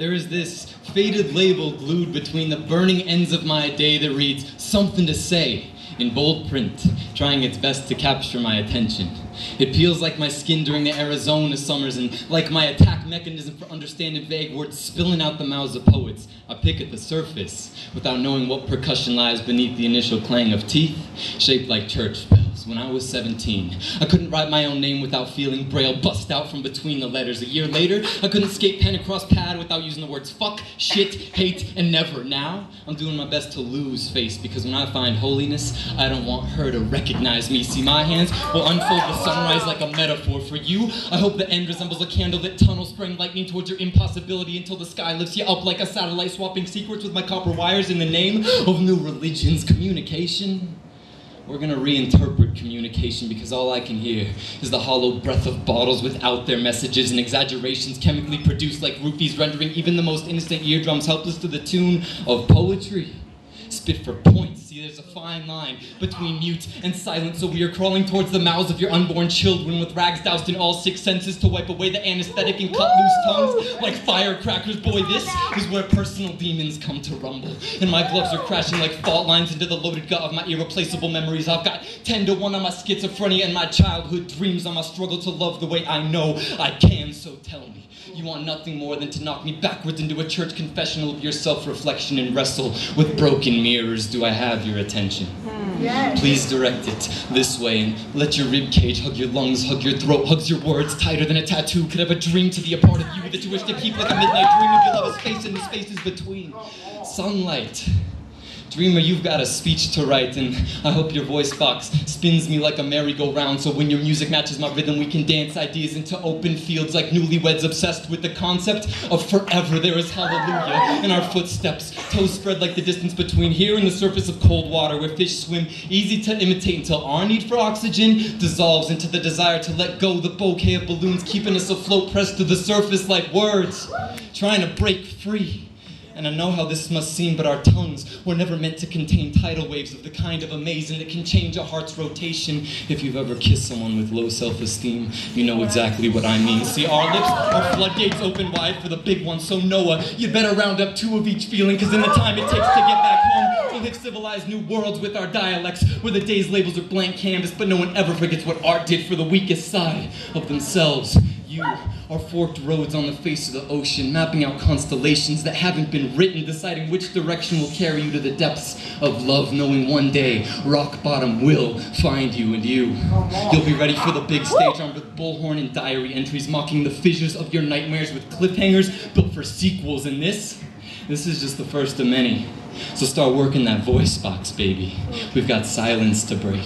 There is this faded label glued between the burning ends of my day that reads, "Something to say," in bold print, trying its best to capture my attention. It peels like my skin during the Arizona summers, and like my attack mechanism for understanding vague words spilling out the mouths of poets, I pick at the surface, without knowing what percussion lies beneath the initial clang of teeth, shaped like church bells. When I was 17, I couldn't write my own name without feeling Braille bust out from between the letters. A year later, I couldn't skate pen across pad without using the words fuck, shit, hate, and never. Now, I'm doing my best to lose face, because when I find holiness, I don't want her to recognize me. See, my hands will unfold the sunrise like a metaphor. For you, I hope the end resembles a candlelit tunnel spraying lightning towards your impossibility until the sky lifts you up like a satellite, swapping secrets with my copper wires in the name of new religions. Communication? We're gonna reinterpret communication, because all I can hear is the hollow breath of bottles without their messages and exaggerations chemically produced like roofies, rendering even the most innocent eardrums helpless to the tune of poetry. Spit for points. See, there's a fine line between mute and silent, so we are crawling towards the mouths of your unborn children with rags doused in all 6 senses to wipe away the anesthetic and cut loose tongues like firecrackers. Boy, this is where personal demons come to rumble, and my gloves are crashing like fault lines into the loaded gut of my irreplaceable memories. I've got 10-to-1 on my schizophrenia and my childhood dreams, on my struggle to love the way I know I can. So tell me, you want nothing more than to knock me backwards into a church confessional of your self-reflection and wrestle with broken mirrors. Do I have your attention? Yes. Please direct it this way, and let your rib cage hug your lungs, hug your throat, hugs your words tighter than a tattoo could ever dream to be a part of you that you wish to keep like a midnight dream of your love's face and the spaces between. Sunlight. Dreamer, you've got a speech to write, and I hope your voice box spins me like a merry-go-round, so when your music matches my rhythm, we can dance ideas into open fields like newlyweds obsessed with the concept of forever. There is hallelujah in our footsteps, toes spread like the distance between here and the surface of cold water where fish swim, easy to imitate until our need for oxygen dissolves into the desire to let go. The bouquet of balloons keeping us afloat, pressed to the surface like words, trying to break free. And I know how this must seem, but our tongues were never meant to contain tidal waves of the kind of amazing that can change a heart's rotation. If you've ever kissed someone with low self-esteem, you know exactly what I mean. See, our lips are floodgates open wide for the big one, so Noah, you'd better round up 2 of each feeling, because in the time it takes to get back home, we'll hit civilized new worlds with our dialects, where the day's labels are blank canvas, but no one ever forgets what art did for the weakest side of themselves. You are forked roads on the face of the ocean, mapping out constellations that haven't been written, deciding which direction will carry you to the depths of love, knowing one day rock bottom will find you, and you'll be ready for the big stage, armed with bullhorn and diary entries, mocking the fissures of your nightmares with cliffhangers built for sequels. And this is just the first of many. So start working that voice box, baby. We've got silence to break.